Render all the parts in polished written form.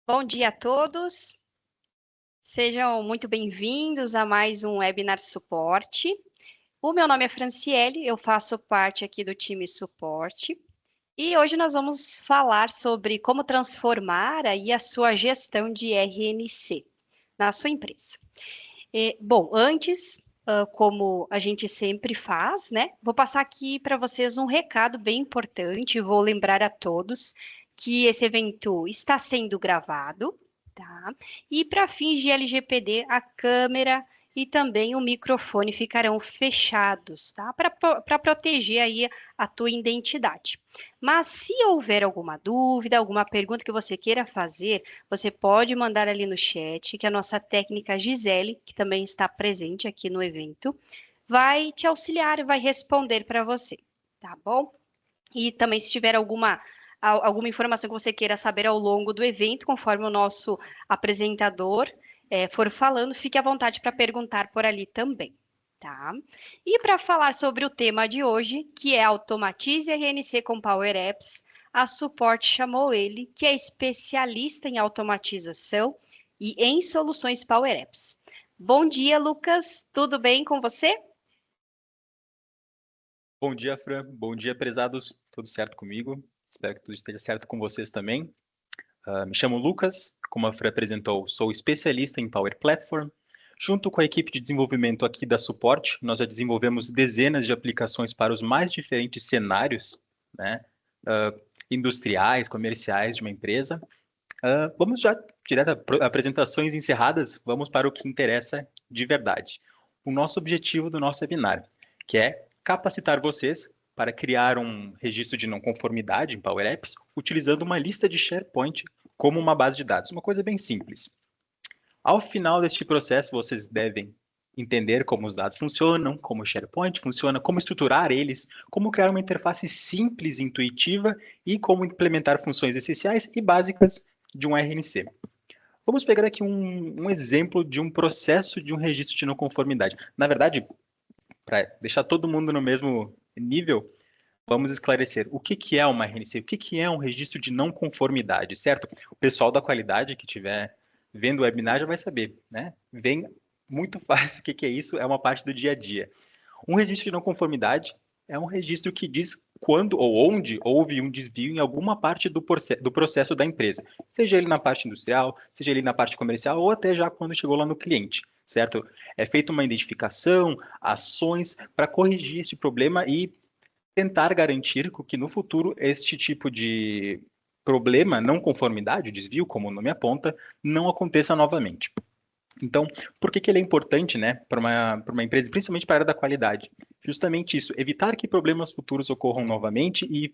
Bom dia a todos, sejam muito bem-vindos a mais um webinar suporte. O meu nome é Franciele, eu faço parte aqui do time suporte e hoje nós vamos falar sobre como transformar aí a sua gestão de RNC na sua empresa. Bom, antes, como a gente sempre faz, né? Vou passar aqui para vocês um recado bem importante, vou lembrar a todos que esse evento está sendo gravado, tá? E para fins de LGPD, a câmera e também o microfone ficarão fechados, tá? Para proteger aí a tua identidade. Mas se houver alguma dúvida, alguma pergunta que você queira fazer, você pode mandar ali no chat, que a nossa técnica Gisele, que também está presente aqui no evento, vai te auxiliar e vai responder para você, tá bom? E também se tiver alguma informação que você queira saber ao longo do evento, conforme o nosso apresentador for falando, fique à vontade para perguntar por ali também. Tá? E para falar sobre o tema de hoje, que é Automatize RNC com Power Apps, a Suporte chamou ele, que é especialista em automatização e em soluções Power Apps. Bom dia, Lucas. Tudo bem com você? Bom dia, Fran. Bom dia, prezados. Tudo certo comigo? Espero que tudo esteja certo com vocês também. Me chamo Lucas, como a Fran apresentou, sou especialista em Power Platform. Junto com a equipe de desenvolvimento aqui da Suporte, nós já desenvolvemos dezenas de aplicações para os mais diferentes cenários, né, industriais, comerciais de uma empresa. Vamos já direto a apresentações encerradas, vamos para o que interessa de verdade. O nosso objetivo do nosso webinar, que é capacitar vocês para criar um registro de não conformidade em Power Apps, utilizando uma lista de SharePoint como uma base de dados. Uma coisa bem simples. Ao final deste processo, vocês devem entender como os dados funcionam, como o SharePoint funciona, como estruturar eles, como criar uma interface simples, intuitiva e como implementar funções essenciais e básicas de um RNC. Vamos pegar aqui um exemplo de um processo de um registro de não conformidade. Na verdade, para deixar todo mundo no mesmo nível, vamos esclarecer o que é uma RNC, o que é um registro de não conformidade, certo? O pessoal da qualidade que estiver vendo o webinar já vai saber, né? Vem muito fácil o que é isso, é uma parte do dia a dia. Um registro de não conformidade é um registro que diz quando ou onde houve um desvio em alguma parte do processo da empresa, seja ele na parte industrial, seja ele na parte comercial ou até já quando chegou lá no cliente, certo? É feita uma identificação, ações para corrigir este problema e tentar garantir que no futuro este tipo de problema, não conformidade, o desvio, como o nome aponta, não aconteça novamente. Então, por que ele é importante, né, para uma empresa, principalmente para a área da qualidade? Justamente isso, evitar que problemas futuros ocorram novamente e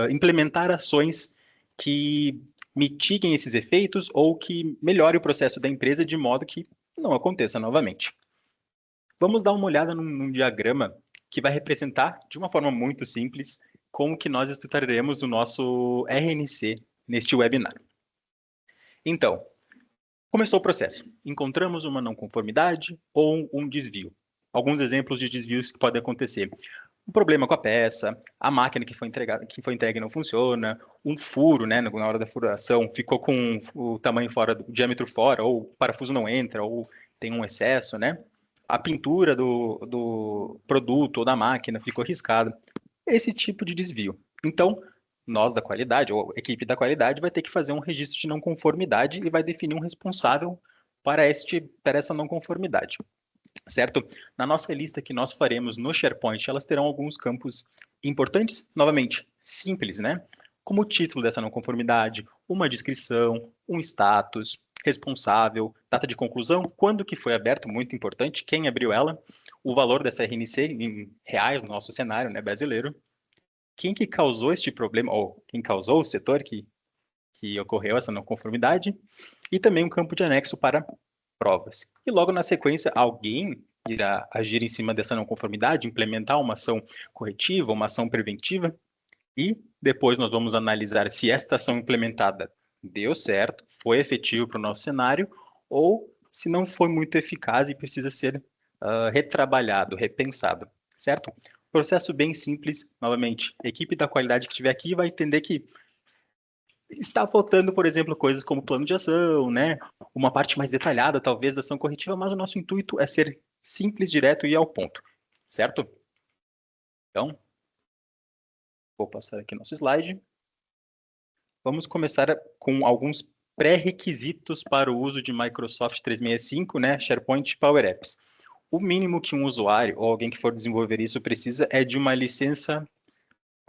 implementar ações que mitiguem esses efeitos ou que melhore o processo da empresa de modo que não aconteça novamente. Vamos dar uma olhada num diagrama que vai representar, de uma forma muito simples, como que nós estruturaremos o nosso RNC neste webinar. Então, começou o processo. Encontramos uma não conformidade ou um desvio. Alguns exemplos de desvios que podem acontecer. Um problema com a peça, a máquina que foi entregue não funciona, um furo, né, na hora da furação, ficou com o tamanho fora, o diâmetro fora, ou o parafuso não entra, ou tem um excesso, né? A pintura do produto ou da máquina ficou riscada. Esse tipo de desvio. Então, nós da qualidade, ou a equipe da qualidade, vai ter que fazer um registro de não conformidade e vai definir um responsável para essa não conformidade, certo? Na nossa lista que nós faremos no SharePoint, elas terão alguns campos importantes, novamente, simples, né? Como o título dessa não conformidade, uma descrição, um status, responsável, data de conclusão, quando que foi aberto, muito importante, quem abriu ela, o valor dessa RNC em reais no nosso cenário, né, brasileiro, quem que causou este problema, ou quem causou o setor que ocorreu essa não conformidade, e também um campo de anexo para provas. E logo na sequência, alguém irá agir em cima dessa não conformidade, implementar uma ação corretiva, uma ação preventiva, e depois nós vamos analisar se esta ação implementada deu certo, foi efetivo para o nosso cenário, ou se não foi muito eficaz e precisa ser retrabalhado, repensado, certo? Processo bem simples, novamente, a equipe da qualidade que estiver aqui vai entender que Está faltando, por exemplo, coisas como plano de ação, né? Uma parte mais detalhada, talvez, da ação corretiva, mas o nosso intuito é ser simples, direto e ao ponto, certo? Então, vou passar aqui nosso slide. Vamos começar com alguns pré-requisitos para o uso de Microsoft 365, né? SharePoint e Power Apps. O mínimo que um usuário ou alguém que for desenvolver isso precisa é de uma licença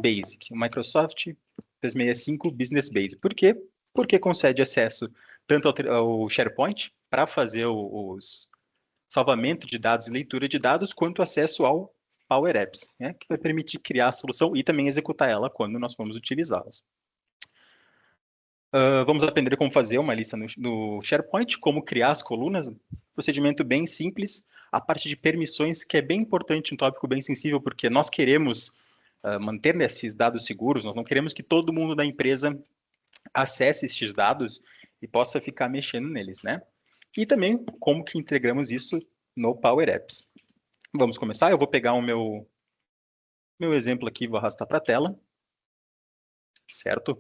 Basic, o Microsoft 365 Business Basic. Por quê? Porque concede acesso tanto ao SharePoint para fazer os salvamento de dados e leitura de dados, quanto acesso ao Power Apps, né, que vai permitir criar a solução e também executar ela quando nós formos utilizá-las. Vamos aprender como fazer uma lista no SharePoint, como criar as colunas, procedimento bem simples. A parte de permissões, que é bem importante, um tópico bem sensível, porque nós queremos manter esses dados seguros, nós não queremos que todo mundo da empresa acesse esses dados e possa ficar mexendo neles, né? E também como que integramos isso no Power Apps. Vamos começar? Eu vou pegar o meu exemplo aqui, vou arrastar para a tela, certo?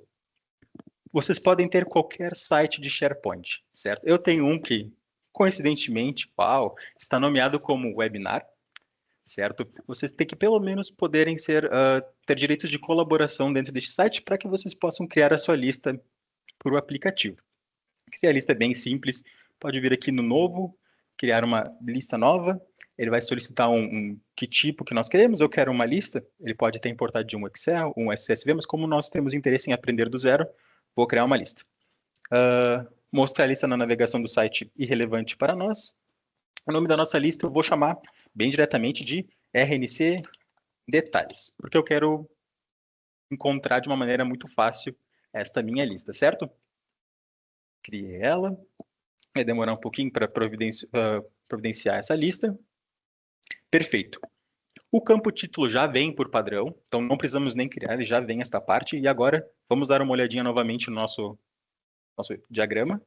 Vocês podem ter qualquer site de SharePoint, certo? Eu tenho um que, coincidentemente, está nomeado como webinar, certo? Vocês têm que pelo menos poderem ter direitos de colaboração dentro deste site para que vocês possam criar a sua lista por o aplicativo. A lista é bem simples, pode vir aqui no novo, criar uma lista nova, ele vai solicitar que tipo que nós queremos, eu quero uma lista, ele pode ter importado de um Excel, um SSV, mas como nós temos interesse em aprender do zero, vou criar uma lista. Mostrar a lista na navegação do site irrelevante para nós. O nome da nossa lista eu vou chamar bem diretamente de RNC Detalhes, porque eu quero encontrar de uma maneira muito fácil esta minha lista, certo? Criei ela. Vai demorar um pouquinho para providenciar essa lista. Perfeito. O campo título já vem por padrão, então não precisamos nem criar, ele já vem esta parte. E agora, vamos dar uma olhadinha novamente no nosso diagrama,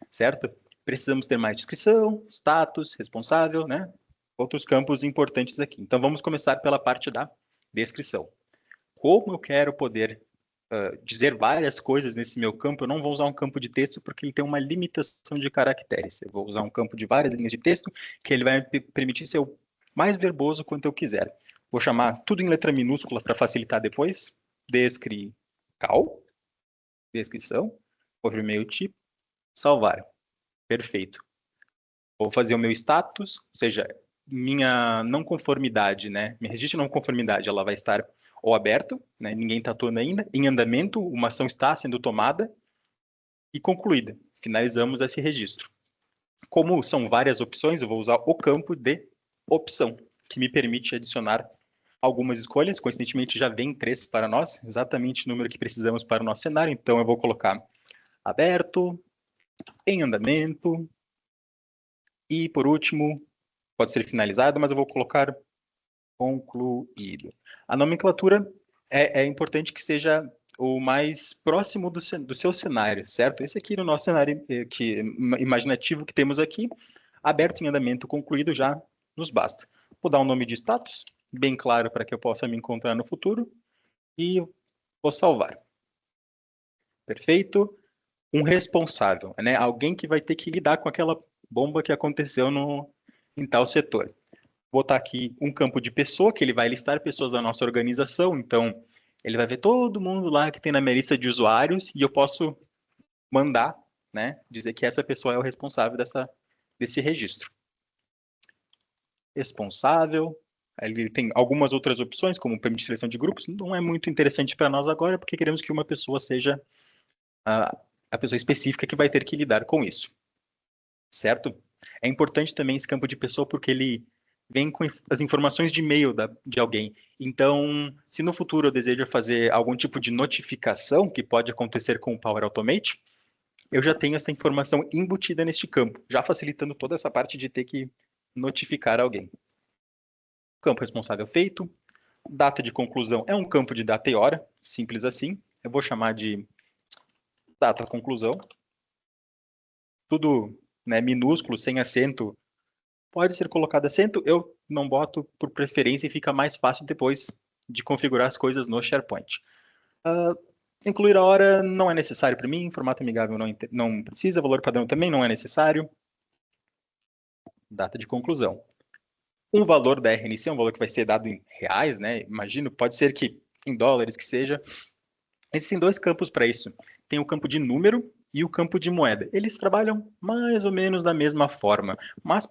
certo? Precisamos ter mais descrição, status, responsável, né? Outros campos importantes aqui. Então, vamos começar pela parte da descrição. Como eu quero poder dizer várias coisas nesse meu campo, eu não vou usar um campo de texto porque ele tem uma limitação de caracteres. Eu vou usar um campo de várias linhas de texto que ele vai me permitir ser o mais verboso quanto eu quiser. Vou chamar tudo em letra minúscula para facilitar depois. Descrical, descrição, over e-mail tipo, salvar. Perfeito. Vou fazer o meu status, ou seja, minha não conformidade, né? Minha registro de não conformidade, ela vai estar ou aberto, né? Ninguém está atuando ainda, em andamento, uma ação está sendo tomada e concluída. Finalizamos esse registro. Como são várias opções, eu vou usar o campo de opção, que me permite adicionar algumas escolhas. Coincidentemente, já vem 3 para nós, exatamente o número que precisamos para o nosso cenário. Então, eu vou colocar aberto, em andamento, e, por último, pode ser finalizado, mas eu vou colocar concluído. A nomenclatura é importante que seja o mais próximo do seu cenário, certo? Esse aqui no nosso cenário imaginativo que temos aqui, aberto em andamento, concluído, já nos basta. Vou dar um nome de status, bem claro para que eu possa me encontrar no futuro, e vou salvar. Perfeito. Um responsável, né? Alguém que vai ter que lidar com aquela bomba que aconteceu em tal setor. Vou botar aqui um campo de pessoa, que ele vai listar pessoas da nossa organização, então ele vai ver todo mundo lá que tem na minha lista de usuários e eu posso mandar, né, dizer que essa pessoa é o responsável desse registro. Responsável, ele tem algumas outras opções, como permitir seleção de grupos, não é muito interessante para nós agora, porque queremos que uma pessoa seja a pessoa específica que vai ter que lidar com isso, certo? É importante também esse campo de pessoa porque ele vem com as informações de e-mail de alguém. Então, se no futuro eu desejo fazer algum tipo de notificação, que pode acontecer com o Power Automate, eu já tenho essa informação embutida neste campo, já facilitando toda essa parte de ter que notificar alguém. Campo responsável feito. Data de conclusão é um campo de data e hora, simples assim. Eu vou chamar de data conclusão. Tudo, né, minúsculo, sem acento. Pode ser colocado acento, eu não boto por preferência e fica mais fácil depois de configurar as coisas no SharePoint. Incluir a hora não é necessário para mim, formato amigável não precisa, valor padrão também não é necessário. Data de conclusão. Um valor da RNC é um valor que vai ser dado em reais, né? Imagino, pode ser que em dólares que seja. Existem dois campos para isso. Tem o campo de número e o campo de moeda. Eles trabalham mais ou menos da mesma forma, mas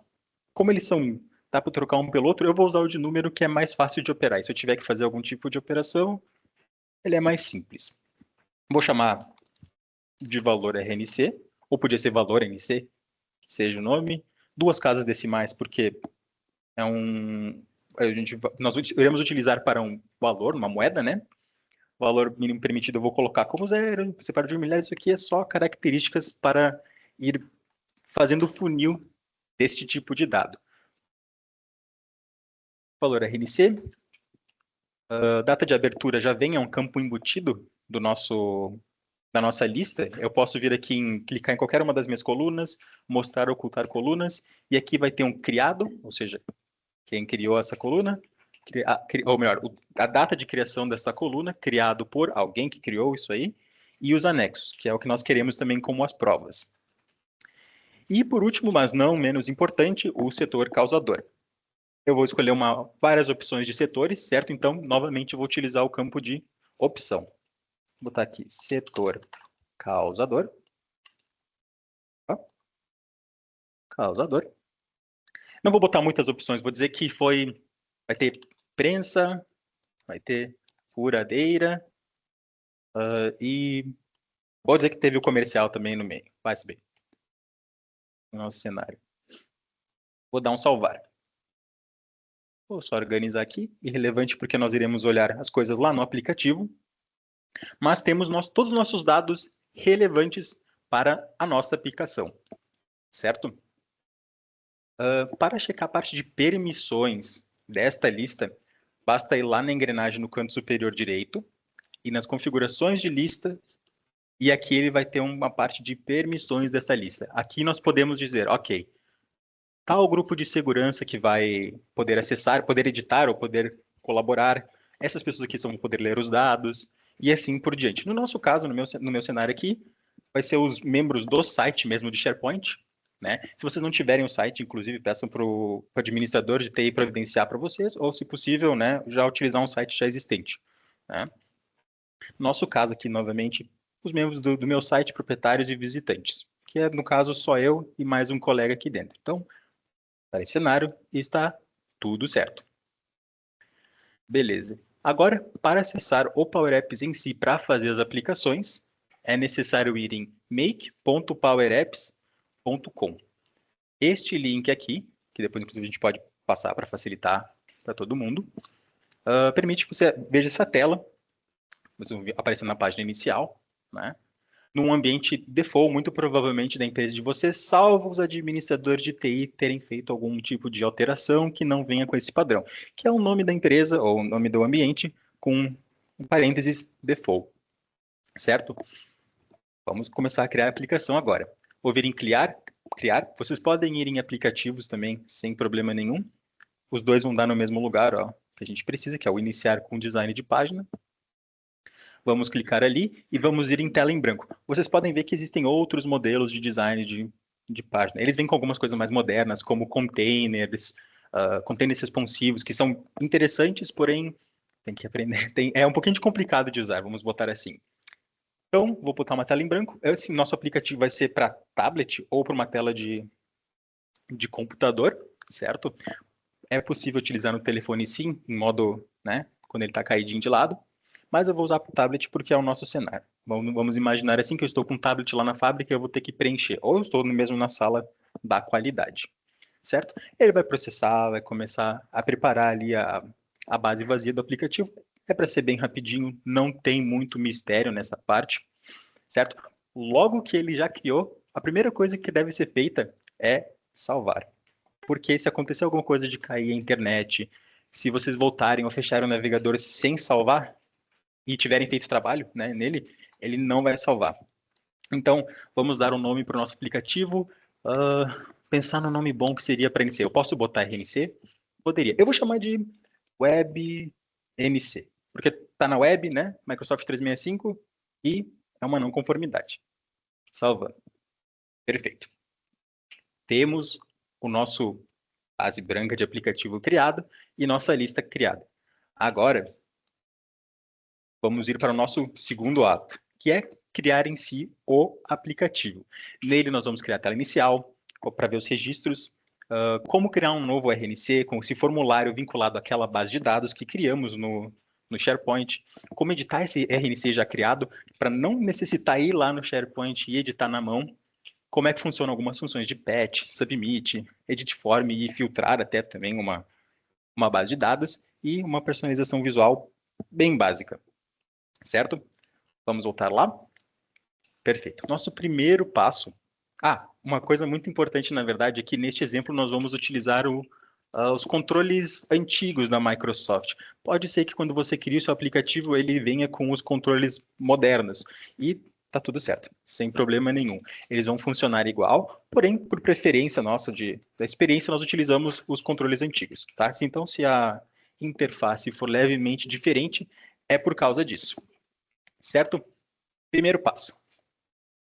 como eles são, dá para trocar um pelo outro, eu vou usar o de número que é mais fácil de operar. E se eu tiver que fazer algum tipo de operação, ele é mais simples. Vou chamar de valor RNC, ou podia ser valor NC, que seja o nome. Duas casas decimais, porque nós iremos utilizar para um valor, uma moeda, né? O valor mínimo permitido eu vou colocar como 0, separado de 1 milhar, isso aqui é só características para ir fazendo o funil deste tipo de dado. Valor RNC, data de abertura já vem a um campo embutido da nossa lista. Eu posso vir aqui clicar em qualquer uma das minhas colunas, mostrar ou ocultar colunas, e aqui vai ter um criado, ou seja, quem criou essa coluna, ou melhor, a data de criação dessa coluna, criado por alguém que criou isso aí, e os anexos, que é o que nós queremos também como as provas. E por último, mas não menos importante, o setor causador. Eu vou escolher várias opções de setores, certo? Então, novamente, eu vou utilizar o campo de opção. Vou botar aqui, setor causador. Causador. Não vou botar muitas opções, vou dizer que vai ter prensa, vai ter furadeira, e vou dizer que teve o comercial também no meio. Vai subir. No nosso cenário. Vou dar um salvar. Vou só organizar aqui. Irrelevante porque nós iremos olhar as coisas lá no aplicativo. Mas temos todos os nossos dados relevantes para a nossa aplicação. Certo? Para checar a parte de permissões desta lista, basta ir lá na engrenagem no canto superior direito e nas configurações de lista, e aqui ele vai ter uma parte de permissões desta lista. Aqui nós podemos dizer, ok, tal grupo de segurança que vai poder acessar, poder editar ou poder colaborar, essas pessoas aqui vão poder ler os dados, e assim por diante. No nosso caso, no meu cenário aqui, vai ser os membros do site mesmo de SharePoint, né? Se vocês não tiverem o site, inclusive, peçam para o administrador de TI providenciar para vocês, ou, se possível, né, já utilizar um site já existente. Né? Nosso caso aqui, novamente, os membros do meu site, proprietários e visitantes, que é, no caso, só eu e mais um colega aqui dentro. Então, para esse cenário, está tudo certo. Beleza. Agora, para acessar o Power Apps em si, para fazer as aplicações, é necessário ir em make.powerapps.com. Este link aqui, que depois, inclusive, a gente pode passar para facilitar para todo mundo, permite que você veja essa tela, aparecendo na página inicial, né? Num ambiente default, muito provavelmente da empresa de vocês, salvo os administradores de TI terem feito algum tipo de alteração que não venha com esse padrão, que é o nome da empresa ou o nome do ambiente com um parênteses default, certo? Vamos começar a criar a aplicação agora. Vou vir em criar, vocês podem ir em aplicativos também, sem problema nenhum. Os dois vão dar no mesmo lugar, ó, que a gente precisa, que é o iniciar com design de página. Vamos clicar ali e vamos ir em tela em branco. Vocês podem ver que existem outros modelos de design de página. Eles vêm com algumas coisas mais modernas, como containers, containers responsivos, que são interessantes, porém tem que aprender. É um pouquinho complicado de usar, vamos botar assim. Então, vou botar uma tela em branco. Esse nosso aplicativo vai ser para tablet ou para uma tela de computador, certo? É possível utilizar no telefone sim, em modo, né, quando ele está caidinho de lado. Mas eu vou usar para o tablet porque é o nosso cenário. Vamos imaginar assim que eu estou com um tablet lá na fábrica e eu vou ter que preencher. Ou eu estou mesmo na sala da qualidade, certo? Ele vai processar, vai começar a preparar ali a base vazia do aplicativo. É para ser bem rapidinho, não tem muito mistério nessa parte, certo? Logo que ele já criou, a primeira coisa que deve ser feita é salvar. Porque se acontecer alguma coisa de cair a internet, se vocês voltarem ou fecharem o navegador sem salvar, e tiverem feito trabalho, né, nele, ele não vai salvar. Então, vamos dar um nome para o nosso aplicativo. Pensar no nome bom que seria para RNC. Eu posso botar RNC? Poderia. Eu vou chamar de Web NC, porque está na web, né? Microsoft 365, e é uma não conformidade. Salvando. Perfeito. Temos o nosso base branca de aplicativo criado e nossa lista criada. Agora, vamos ir para o nosso segundo ato, que é criar em si o aplicativo. Nele nós vamos criar a tela inicial, para ver os registros, como criar um novo RNC, com esse formulário vinculado àquela base de dados que criamos no SharePoint, como editar esse RNC já criado, para não necessitar ir lá no SharePoint e editar na mão, como é que funcionam algumas funções de patch, submit, edit form e filtrar até também uma base de dados e uma personalização visual bem básica, certo? Vamos voltar lá? Perfeito. Nosso primeiro passo... uma coisa muito importante, na verdade, é que neste exemplo nós vamos utilizar os controles antigos da Microsoft. Pode ser que quando você cria o seu aplicativo, ele venha com os controles modernos. E tá tudo certo, sem problema nenhum. Eles vão funcionar igual, porém, por preferência nossa da experiência, nós utilizamos os controles antigos, tá? Então, se a interface for levemente diferente, é por causa disso, certo? Primeiro passo.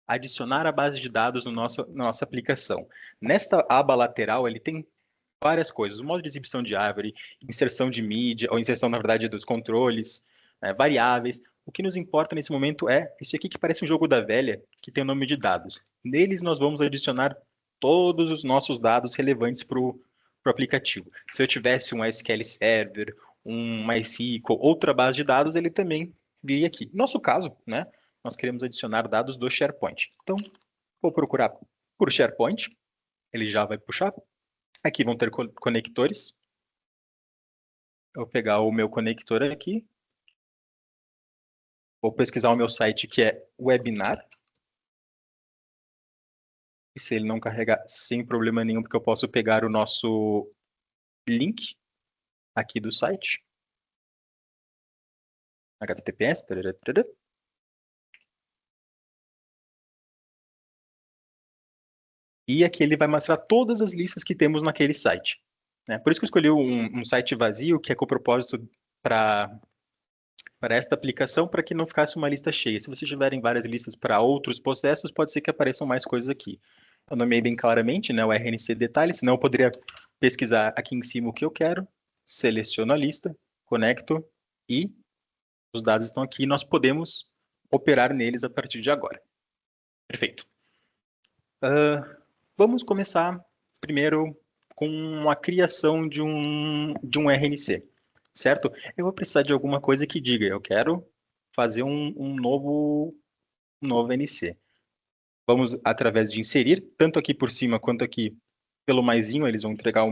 Adicionar a base de dados na nossa aplicação. Nesta aba lateral, ele tem várias coisas. O modo de exibição de árvore, inserção de mídia, ou inserção, na verdade, dos controles, variáveis. O que nos importa nesse momento é isso aqui que parece um jogo da velha, que tem o nome de dados. Neles nós vamos adicionar todos os nossos dados relevantes para o aplicativo. Se eu tivesse um SQL Server, um MySQL, outra base de dados, ele também viria aqui. No nosso caso, né, nós queremos adicionar dados do SharePoint. Então, vou procurar por SharePoint, ele já vai puxar. Aqui vão ter conectores. Eu vou pegar o meu conector aqui. Vou pesquisar o meu site, que é Webinar. E se ele não carregar, sem problema nenhum, porque eu posso pegar o nosso link aqui do site. HTTPS. E aqui ele vai mostrar todas as listas que temos naquele site. Por isso que eu escolhi um site vazio, que é com o propósito para esta aplicação, para que não ficasse uma lista cheia. Se vocês tiverem várias listas para outros processos, pode ser que apareçam mais coisas aqui. Eu nomeei bem claramente, o RNC detalhe, senão eu poderia pesquisar aqui em cima o que eu quero, seleciono a lista, conecto e os dados estão aqui e nós podemos operar neles a partir de agora. Perfeito. Vamos começar primeiro com a criação de um RNC, certo? Eu vou precisar de alguma coisa que diga, eu quero fazer um novo NC. Vamos, através de inserir, tanto aqui por cima quanto aqui pelo maisinho, eles vão entregar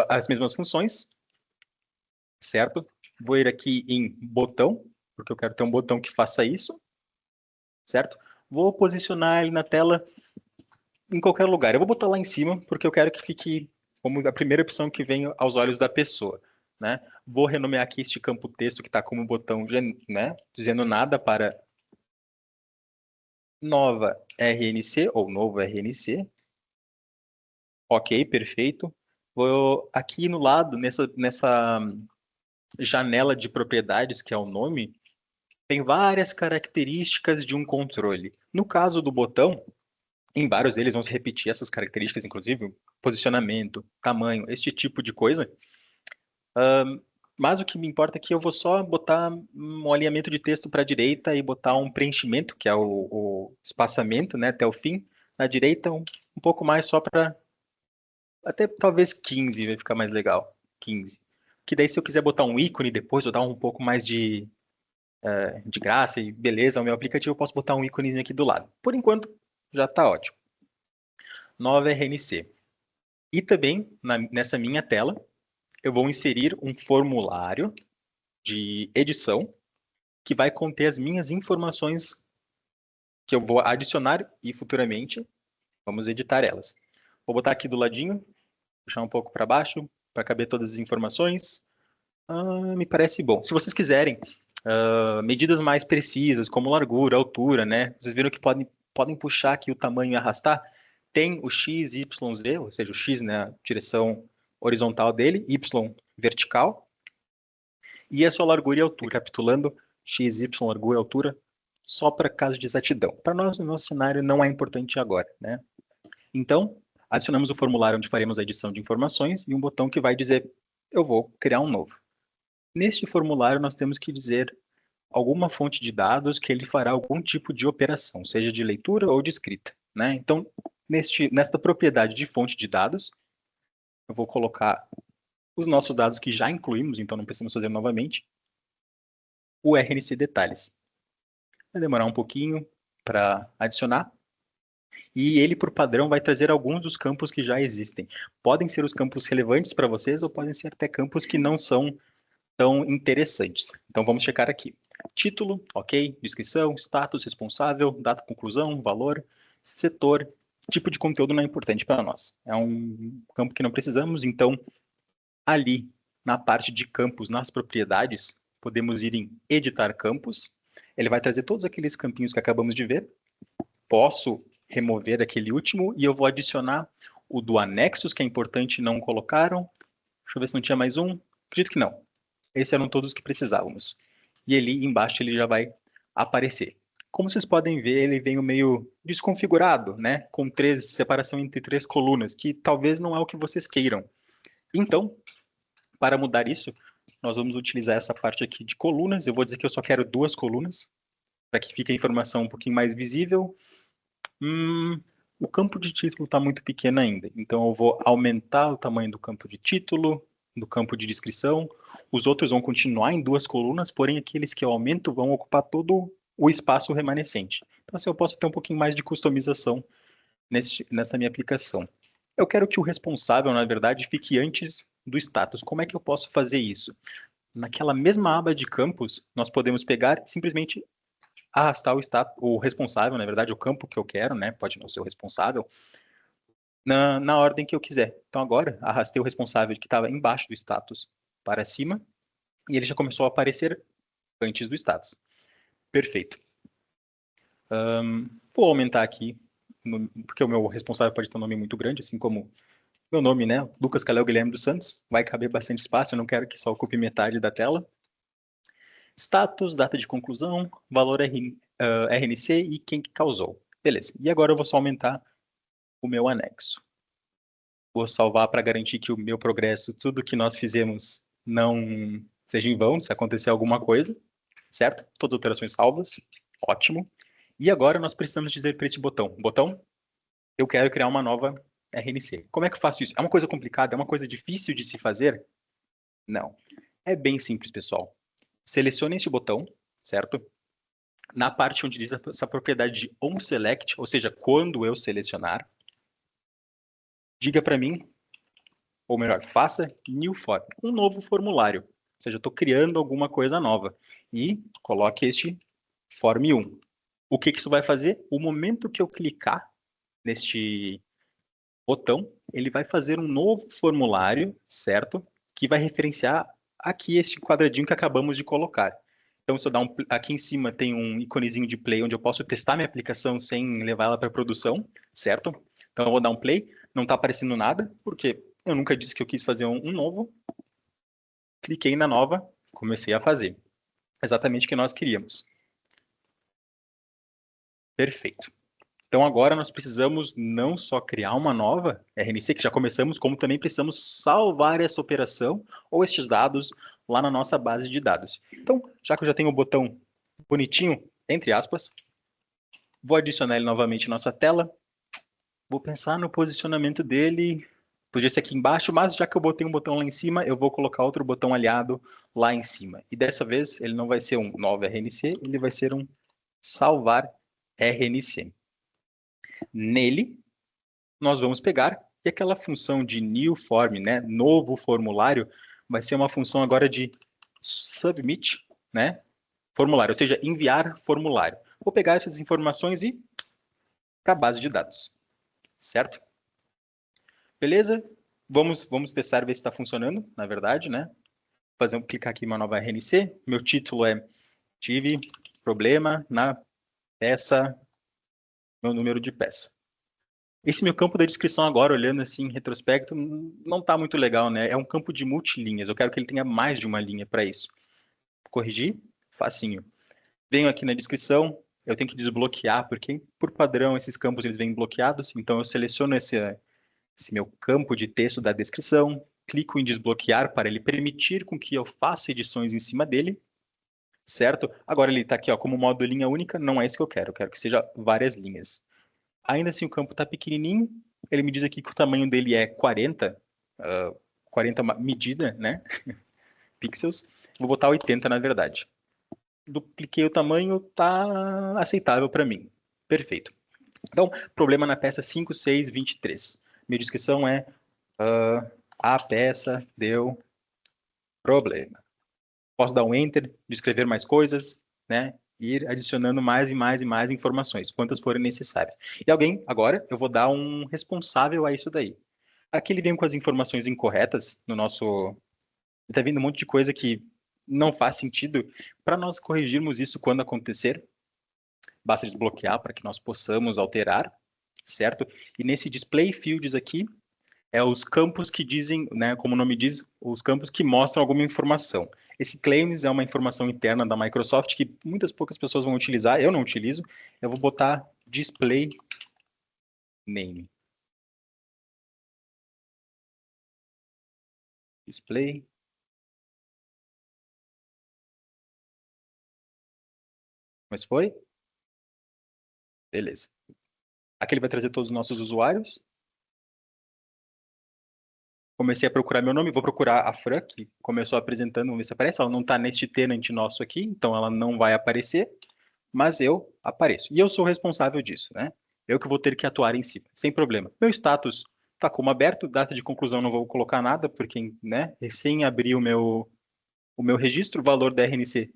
as mesmas funções, certo? Vou ir aqui em botão, porque eu quero ter um botão que faça isso, certo? Vou posicionar ele na tela em qualquer lugar. Eu vou botar lá em cima, porque eu quero que fique como a primeira opção que vem aos olhos da pessoa, né? Vou renomear aqui este campo texto que está como botão, né? Dizendo nada para nova RNC ou novo RNC. Ok, perfeito. Vou aqui no lado, nessa janela de propriedades, que é o nome, tem várias características de um controle. No caso do botão, em vários deles vão se repetir essas características, inclusive posicionamento, tamanho, este tipo de coisa. Mas o que me importa é que eu vou só botar um alinhamento de texto para a direita e botar um preenchimento, que é o espaçamento, né, até o fim. Na direita, um pouco mais só para... Até talvez 15 vai ficar mais legal. 15. Que daí, se eu quiser botar um ícone depois, ou dar um pouco mais de graça e beleza ao meu aplicativo, eu posso botar um ícone aqui do lado. Por enquanto, já está ótimo. Nova RNC. E também, nessa minha tela, eu vou inserir um formulário de edição que vai conter as minhas informações que eu vou adicionar e futuramente vamos editar elas. Vou botar aqui do ladinho, puxar um pouco para baixo, para caber todas as informações. Me parece bom. Se vocês quiserem medidas mais precisas, como largura, altura, né? Vocês viram que podem puxar aqui o tamanho e arrastar. Tem o X, Y, Z, ou seja, o X, né, a direção horizontal dele, Y vertical, e a sua largura e altura. Recapitulando, x, y, largura e altura, só para caso de exatidão. Para nós, no nosso cenário, não é importante agora, né? Então, adicionamos o formulário onde faremos a edição de informações e um botão que vai dizer, eu vou criar um novo. Neste formulário, nós temos que dizer alguma fonte de dados que ele fará algum tipo de operação, seja de leitura ou de escrita, né? Então, nesta propriedade de fonte de dados, eu vou colocar os nossos dados que já incluímos, então não precisamos fazer novamente, o RNC detalhes. Vai demorar um pouquinho para adicionar. E ele, por padrão, vai trazer alguns dos campos que já existem. Podem ser os campos relevantes para vocês ou podem ser até campos que não são tão interessantes. Então, vamos checar aqui. Título, ok. Descrição, status, responsável, data de conclusão, valor, setor. Tipo de conteúdo não é importante para nós. É um campo que não precisamos, então, ali, na parte de campos, nas propriedades, podemos ir em editar campos. Ele vai trazer todos aqueles campinhos que acabamos de ver. Posso remover aquele último e eu vou adicionar o do anexos, que é importante, não colocaram. Deixa eu ver se não tinha mais um. Acredito que não. Esses eram todos que precisávamos. E ali embaixo ele já vai aparecer. Como vocês podem ver, ele veio meio desconfigurado, né? Com separação entre 3 colunas, que talvez não é o que vocês queiram. Então, para mudar isso, nós vamos utilizar essa parte aqui de colunas. Eu vou dizer que eu só quero 2 colunas, para que fique a informação um pouquinho mais visível. O campo de título está muito pequeno ainda, então eu vou aumentar o tamanho do campo de título, do campo de descrição. Os outros vão continuar em 2 colunas, porém aqueles que eu aumento vão ocupar todo o espaço remanescente. Então assim eu posso ter um pouquinho mais de customização nessa minha aplicação. Eu quero que o responsável, na verdade, fique antes do status. Como é que eu posso fazer isso? Naquela mesma aba de campos, nós podemos pegar e simplesmente arrastar o responsável, na verdade, o campo que eu quero, né? Pode não ser o responsável, na ordem que eu quiser. Então agora, arrastei o responsável que estava embaixo do status para cima, e ele já começou a aparecer antes do status. Perfeito. Vou aumentar aqui, porque o meu responsável pode ter um nome muito grande, assim como meu nome, né? Lucas Calel Guilherme dos Santos. Vai caber bastante espaço, eu não quero que só ocupe metade da tela. Status, data de conclusão, valor RNC e quem que causou. Beleza. E agora eu vou só aumentar o meu anexo. Vou salvar para garantir que o meu progresso, tudo que nós fizemos, não seja em vão, se acontecer alguma coisa, certo? Todas as alterações salvas. Ótimo. E agora nós precisamos dizer para este botão. Botão, eu quero criar uma nova RNC. Como é que eu faço isso? É uma coisa complicada? É uma coisa difícil de se fazer? Não. É bem simples, pessoal. Selecione este botão, certo? Na parte onde diz essa propriedade de onSelect, ou seja, quando eu selecionar, diga para mim, ou melhor, faça new form, um novo formulário. Ou seja, eu estou criando alguma coisa nova. E coloque este form 1. O que isso vai fazer? O momento que eu clicar neste botão, ele vai fazer um novo formulário, certo? Que vai referenciar aqui este quadradinho que acabamos de colocar. Então, se eu dar aqui em cima tem um íconezinho de play, onde eu posso testar minha aplicação sem levar ela para produção, certo? Então, eu vou dar um play, não está aparecendo nada, porque eu nunca disse que eu quis fazer um novo. Cliquei na nova, comecei a fazer. Exatamente o que nós queríamos. Perfeito. Então, agora nós precisamos não só criar uma nova RNC, que já começamos, como também precisamos salvar essa operação ou estes dados lá na nossa base de dados. Então, já que eu já tenho o botão bonitinho, entre aspas, vou adicionar ele novamente à nossa tela. Vou pensar no posicionamento dele. Podia ser aqui embaixo, mas já que eu botei um botão lá em cima, eu vou colocar outro botão aliado lá em cima. E dessa vez, ele não vai ser um nova RNC, ele vai ser um salvar RNC. Nele, nós vamos pegar e aquela função de new form, né, novo formulário, vai ser uma função agora de submit, né, formulário, ou seja, enviar formulário. Vou pegar essas informações e para a base de dados, certo? Beleza? Vamos testar, ver se está funcionando, na verdade, né? Clicar aqui em uma nova RNC. Meu título é tive problema na peça, meu número de peça. Esse meu campo da descrição agora, olhando assim em retrospecto, não está muito legal, né? É um campo de multilinhas. Eu quero que ele tenha mais de uma linha para isso. Corrigir, facinho. Venho aqui na descrição, eu tenho que desbloquear, porque por padrão esses campos eles vêm bloqueados, então eu seleciono esse meu campo de texto da descrição, clico em desbloquear para ele permitir com que eu faça edições em cima dele, certo? Agora ele está aqui ó, como modo linha única, não é isso que eu quero que seja várias linhas. Ainda assim o campo está pequenininho, ele me diz aqui que o tamanho dele é 40 medida, né? Pixels, vou botar 80 na verdade. Dupliquei o tamanho, tá aceitável para mim. Perfeito. Então, problema na peça 5623. Minha descrição é a peça deu problema. Posso dar um Enter, descrever mais coisas, né? Ir adicionando mais e mais e mais informações, quantas forem necessárias. E alguém, agora, eu vou dar um responsável a isso daí. Aqui ele vem com as informações incorretas no nosso... Está vindo um monte de coisa que não faz sentido. Para nós corrigirmos isso quando acontecer, basta desbloquear para que nós possamos alterar, certo? E nesse display fields aqui, é os campos que dizem, né, como o nome diz, os campos que mostram alguma informação. Esse claims é uma informação interna da Microsoft que muitas poucas pessoas vão utilizar, eu não utilizo. Eu vou botar display name. Display. Mas foi? Beleza. Aqui ele vai trazer todos os nossos usuários. Comecei a procurar meu nome, vou procurar a Fran, que começou apresentando, vamos ver se aparece. Ela não está neste tenant nosso aqui, então ela não vai aparecer, mas eu apareço. E eu sou responsável disso, né? Eu que vou ter que atuar em cima, sem problema. Meu status está como aberto, data de conclusão não vou colocar nada, porque, né, recém abri o meu registro, valor da RNC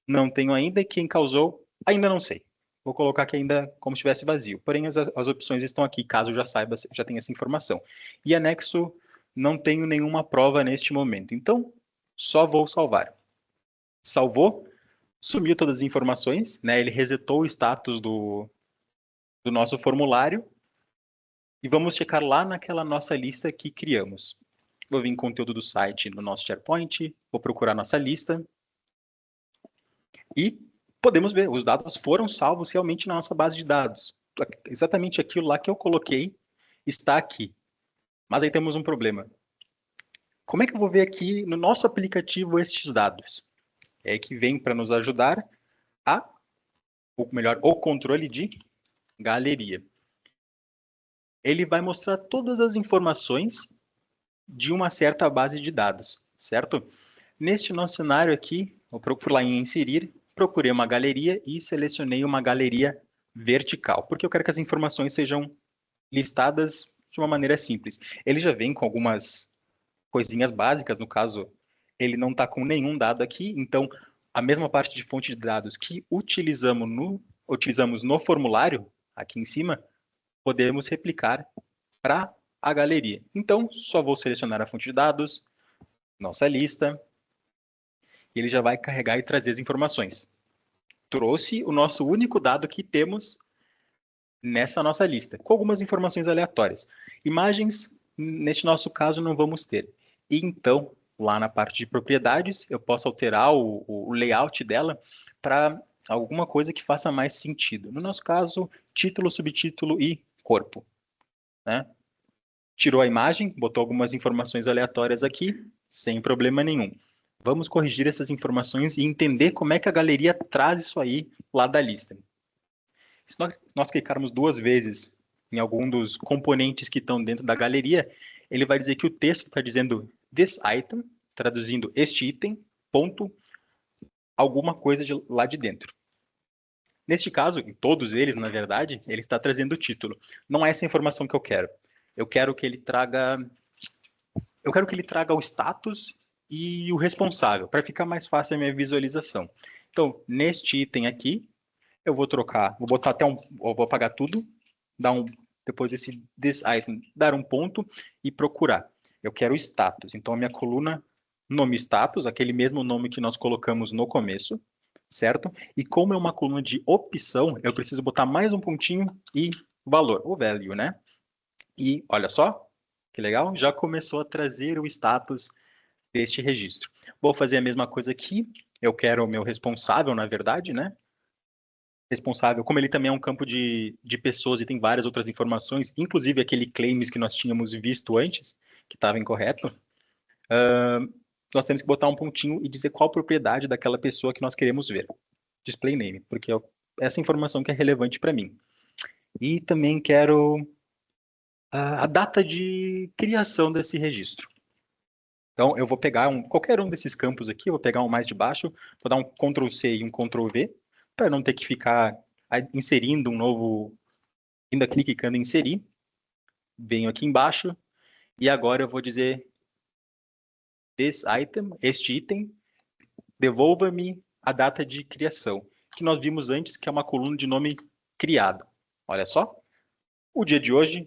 não tenho ainda, e quem causou, ainda não sei. Vou colocar aqui ainda como se estivesse vazio. Porém, as opções estão aqui, caso já saiba, já tenha essa informação. E anexo, não tenho nenhuma prova neste momento. Então, só vou salvar. Salvou, sumiu todas as informações, né? Ele resetou o status do nosso formulário. E vamos checar lá naquela nossa lista que criamos. Vou vir em conteúdo do site no nosso SharePoint, vou procurar nossa lista. E podemos ver, os dados foram salvos realmente na nossa base de dados. Exatamente aquilo lá que eu coloquei está aqui. Mas aí temos um problema. Como é que eu vou ver aqui no nosso aplicativo estes dados? É que vem para nos ajudar ou melhor, o controle de galeria. Ele vai mostrar todas as informações de uma certa base de dados, certo? Neste nosso cenário aqui, eu procuro lá em inserir, procurei uma galeria e selecionei uma galeria vertical, porque eu quero que as informações sejam listadas de uma maneira simples. Ele já vem com algumas coisinhas básicas, no caso, ele não está com nenhum dado aqui, então a mesma parte de fonte de dados que utilizamos no formulário, aqui em cima, podemos replicar para a galeria. Então, só vou selecionar a fonte de dados, nossa lista, e ele já vai carregar e trazer as informações. Trouxe o nosso único dado que temos nessa nossa lista, com algumas informações aleatórias. Imagens, neste nosso caso, não vamos ter. E então, lá na parte de propriedades, eu posso alterar o layout dela para alguma coisa que faça mais sentido. No nosso caso, título, subtítulo e corpo, né? Tirou a imagem, botou algumas informações aleatórias aqui, sem problema nenhum. Vamos corrigir essas informações e entender como é que a galeria traz isso aí lá da lista. Se nós clicarmos duas vezes em algum dos componentes que estão dentro da galeria, ele vai dizer que o texto está dizendo this item, traduzindo este item, ponto, alguma coisa lá de dentro. Neste caso, em todos eles, na verdade, ele está trazendo o título. Não é essa informação que eu quero. Eu quero que ele traga o status e o responsável, para ficar mais fácil a minha visualização. Então, neste item aqui, eu vou trocar, vou botar até vou apagar tudo, depois desse this item, dar um ponto e procurar. Eu quero o status. Então, a minha coluna, nome status, aquele mesmo nome que nós colocamos no começo, certo? E como é uma coluna de opção, eu preciso botar mais um pontinho e valor, o value, né? E olha só, que legal, já começou a trazer o status deste registro. Vou fazer a mesma coisa aqui, eu quero o meu responsável, na verdade, né? responsável, como ele também é um campo de pessoas e tem várias outras informações, inclusive aquele claims que nós tínhamos visto antes, que estava incorreto, nós temos que botar um pontinho e dizer qual propriedade daquela pessoa que nós queremos ver. Display name, porque é essa informação que é relevante para mim. E também quero a data de criação desse registro. Então, eu vou pegar qualquer um desses campos aqui, eu vou pegar um mais de baixo, vou dar um Ctrl+C e um Ctrl+V, para não ter que ficar inserindo um novo, ainda clicando em inserir. Venho aqui embaixo, e agora eu vou dizer este item, devolva-me a data de criação, que nós vimos antes, que é uma coluna de nome criado. Olha só, o dia de hoje,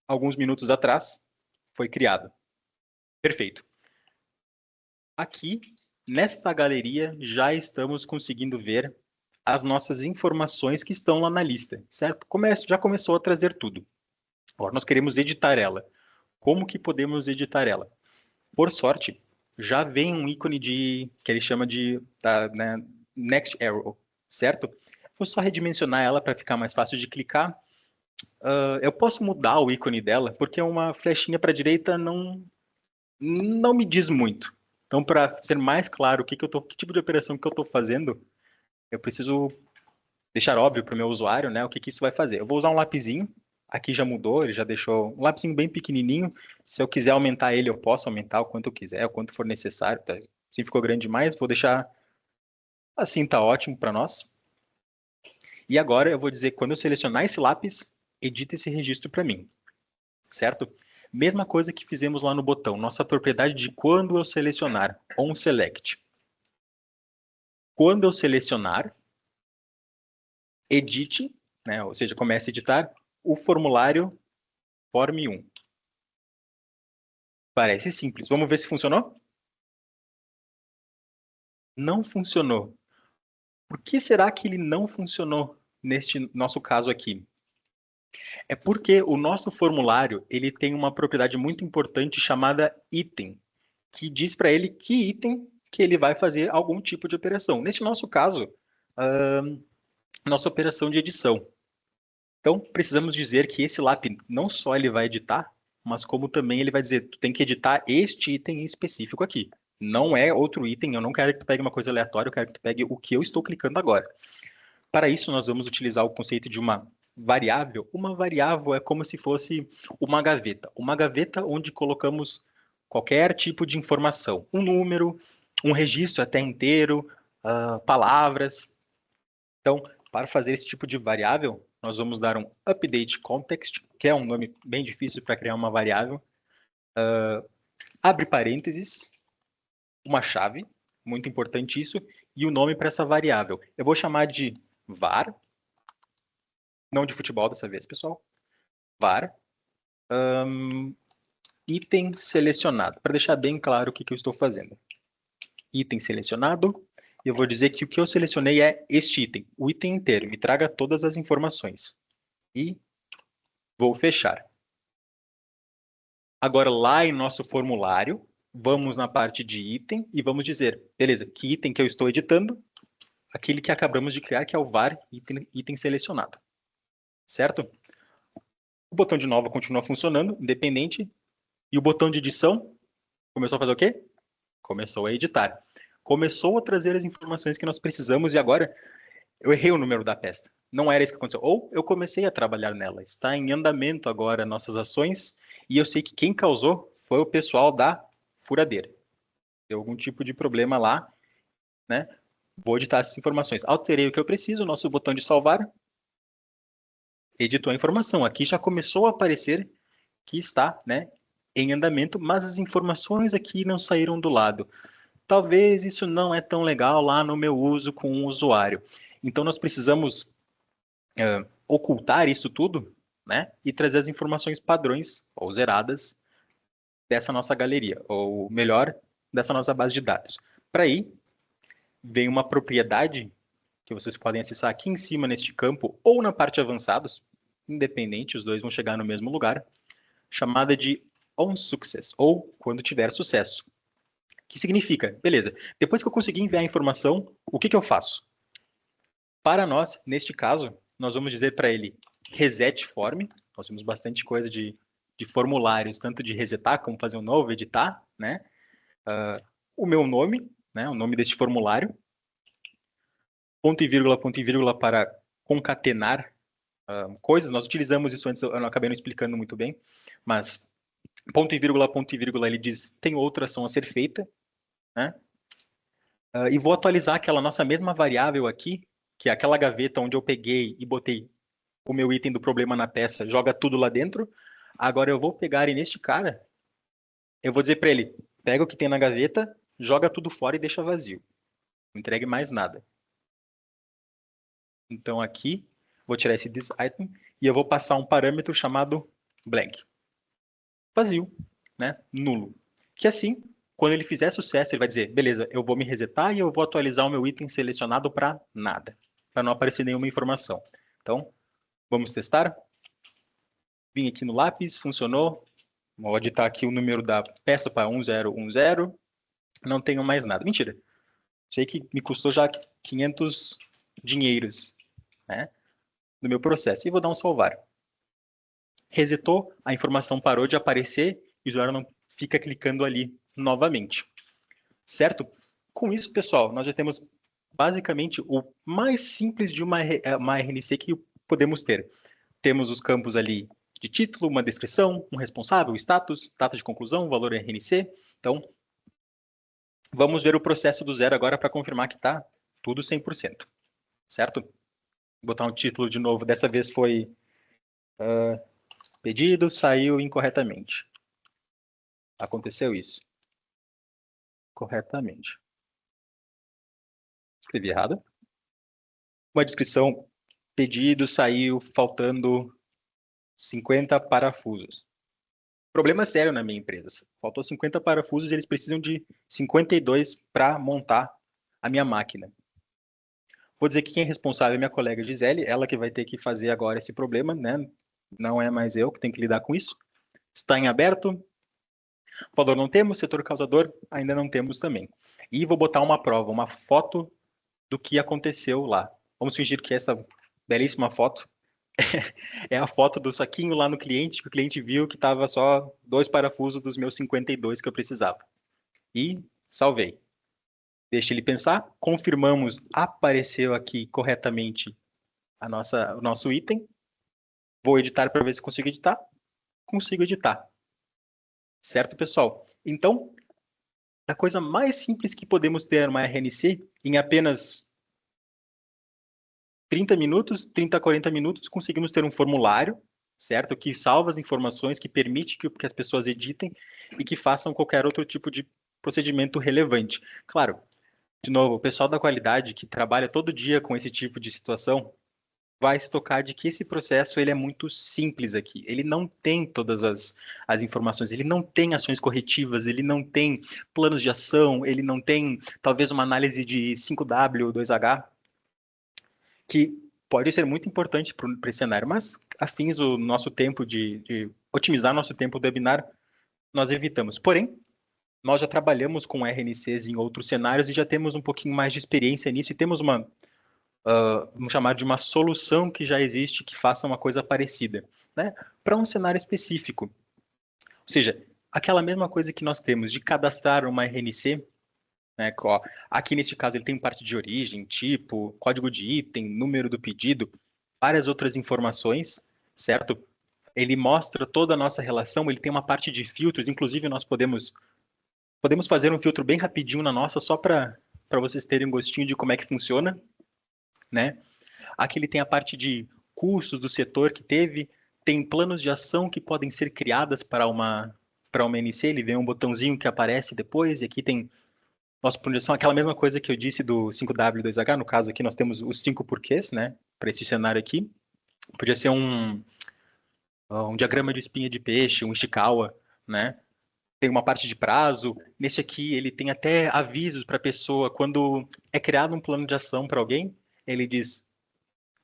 alguns minutos atrás, foi criado. Perfeito. Aqui, nesta galeria, já estamos conseguindo ver as nossas informações que estão lá na lista, certo? Já começou a trazer tudo. Agora, nós queremos editar ela. Como que podemos editar ela? Por sorte, já vem um ícone que ele chama de né, Next Arrow, certo? Vou só redimensionar ela para ficar mais fácil de clicar. Eu posso mudar o ícone dela, porque uma flechinha para a direita não me diz muito. Então, para ser mais claro que tipo de operação que eu estou fazendo, eu preciso deixar óbvio para o meu usuário, né, o que isso vai fazer. Eu vou usar um lapisinho, aqui já mudou, ele já deixou um lapisinho bem pequenininho. Se eu quiser aumentar ele, eu posso aumentar o quanto eu quiser, o quanto for necessário. Tá? Se ficou grande demais, vou deixar assim, tá ótimo para nós. E agora eu vou dizer, quando eu selecionar esse lápis, edita esse registro para mim, certo? Mesma coisa que fizemos lá no botão, nossa propriedade de quando eu selecionar, onSelect. Quando eu selecionar, edite, né, ou seja, comece a editar o formulário Form 1. Parece simples. Vamos ver se funcionou? Não funcionou. Por que será que ele não funcionou neste nosso caso aqui? É porque o nosso formulário ele tem uma propriedade muito importante chamada item, que diz para ele que item que ele vai fazer algum tipo de operação. Nesse nosso caso, nossa operação de edição. Então, precisamos dizer que esse lápis não só ele vai editar, mas como também ele vai dizer, tu tem que editar este item em específico aqui. Não é outro item, eu não quero que tu pegue uma coisa aleatória, eu quero que tu pegue o que eu estou clicando agora. Para isso, nós vamos utilizar o conceito de uma variável. Uma variável é como se fosse uma gaveta. Uma gaveta onde colocamos qualquer tipo de informação. Um número, um registro até inteiro, palavras. Então, para fazer esse tipo de variável, nós vamos dar um update context, que é um nome bem difícil para criar uma variável. Abre parênteses, uma chave, muito importante isso, e o nome para essa variável. Eu vou chamar de var, não de futebol dessa vez, pessoal. Var, item selecionado, para deixar bem claro o que eu estou fazendo. Item selecionado, eu vou dizer que o que eu selecionei é este item, o item inteiro, me traga todas as informações. E vou fechar. Agora, lá em nosso formulário, vamos na parte de item e vamos dizer, beleza, que item que eu estou editando? Aquele que acabamos de criar, que é o var item selecionado. Certo? O botão de nova continua funcionando, independente. E o botão de edição começou a fazer o quê? Começou a editar. Começou a trazer as informações que nós precisamos e agora eu errei o número da pasta. Não era isso que aconteceu. Ou eu comecei a trabalhar nela. Está em andamento agora nossas ações e eu sei que quem causou foi o pessoal da furadeira. Deu algum tipo de problema lá, né? Vou editar essas informações. Alterei o que eu preciso, nosso botão de salvar. Editou a informação. Aqui já começou a aparecer que está, né, em andamento, mas as informações aqui não saíram do lado. Talvez isso não é tão legal lá no meu uso com o usuário. Então, nós precisamos ocultar isso tudo, né, e trazer as informações padrões, ou zeradas, dessa nossa galeria, ou melhor, dessa nossa base de dados. Para aí, vem uma propriedade que vocês podem acessar aqui em cima neste campo, ou na parte avançados, independente, os dois vão chegar no mesmo lugar, chamada de onSuccess, ou quando tiver sucesso. Que significa, beleza, depois que eu conseguir enviar a informação, o que eu faço? Para nós, neste caso, nós vamos dizer para ele reset form. Nós temos bastante coisa de formulários, tanto de resetar como fazer um novo, editar, né? O meu nome, né? O nome deste formulário. Ponto e vírgula para concatenar coisas. Nós utilizamos isso antes, eu não acabei não explicando muito bem, mas ponto e vírgula, ele diz, tem outra ação a ser feita, né? E vou atualizar aquela nossa mesma variável aqui, que é aquela gaveta onde eu peguei e botei o meu item do problema na peça, joga tudo lá dentro. Agora eu vou pegar e neste cara, eu vou dizer para ele, pega o que tem na gaveta, joga tudo fora e deixa vazio. Não entregue mais nada. Então aqui, vou tirar esse this item e eu vou passar um parâmetro chamado blank. Vazio, né? Nulo. Que assim, quando ele fizer sucesso, ele vai dizer, beleza, eu vou me resetar e eu vou atualizar o meu item selecionado para nada, para não aparecer nenhuma informação. Então, vamos testar. Vim aqui no lápis, funcionou. Vou editar aqui o número da peça para 1010. Não tenho mais nada. Mentira. Sei que me custou já 500 dinheiros, né, no meu processo. E vou dar um salvar. Resetou, a informação parou de aparecer e o usuário não fica clicando ali novamente. Certo? Com isso, pessoal, nós já temos basicamente o mais simples de uma RNC que podemos ter. Temos os campos ali de título, uma descrição, um responsável, status, data de conclusão, valor RNC. Então, vamos ver o processo do zero agora para confirmar que está tudo 100%. Certo? Vou botar um título de novo. Dessa vez foi pedido, saiu incorretamente. Aconteceu isso. Corretamente. Escrevi errado. Uma descrição, pedido, saiu faltando 50 parafusos. Problema sério na minha empresa. Faltou 50 parafusos e eles precisam de 52 para montar a minha máquina. Vou dizer que quem é responsável é minha colega Gisele, ela que vai ter que fazer agora esse problema, né? Não é mais eu que tenho que lidar com isso. Está em aberto. Valor não temos, setor causador ainda não temos também. E vou botar uma prova, uma foto do que aconteceu lá. Vamos fingir que essa belíssima foto é a foto do saquinho lá no cliente, que o cliente viu que estava só 2 parafusos dos meus 52 que eu precisava. E salvei. Deixa ele pensar, confirmamos, apareceu aqui corretamente o nosso item. Vou editar para ver se consigo editar. Consigo editar. Certo, pessoal? Então, a coisa mais simples que podemos ter uma RNC, em apenas 30 a 40 minutos, conseguimos ter um formulário, certo? Que salva as informações, que permite que as pessoas editem e que façam qualquer outro tipo de procedimento relevante. Claro, de novo, o pessoal da qualidade que trabalha todo dia com esse tipo de situação vai se tocar de que esse processo ele é muito simples aqui. Ele não tem todas as informações, ele não tem ações corretivas, ele não tem planos de ação, ele não tem talvez uma análise de 5W, 2H, que pode ser muito importante para esse cenário, mas a fins do nosso tempo de otimizar nosso tempo do webinar, nós evitamos. Porém, nós já trabalhamos com RNCs em outros cenários e já temos um pouquinho mais de experiência nisso e temos vamos chamar de uma solução que já existe que faça uma coisa parecida, né? Para um cenário específico. Ou seja, aquela mesma coisa que nós temos de cadastrar uma RNC, né? Aqui neste caso ele tem parte de origem, tipo, código de item, número do pedido, várias outras informações, certo? Ele mostra toda a nossa relação, ele tem uma parte de filtros, inclusive nós podemos fazer um filtro bem rapidinho na nossa, só para vocês terem um gostinho de como é que funciona, né? Aqui ele tem a parte de custos do setor que teve, tem planos de ação que podem ser criadas para uma NC, ele vem um botãozinho que aparece depois, e aqui tem nossa projeção, aquela mesma coisa que eu disse do 5W, 2H, no caso aqui nós temos os 5 porquês, né, para esse cenário aqui. Podia ser um diagrama de espinha de peixe, um Ishikawa, né, tem uma parte de prazo. Nesse aqui ele tem até avisos para a pessoa, quando é criado um plano de ação para alguém, ele diz,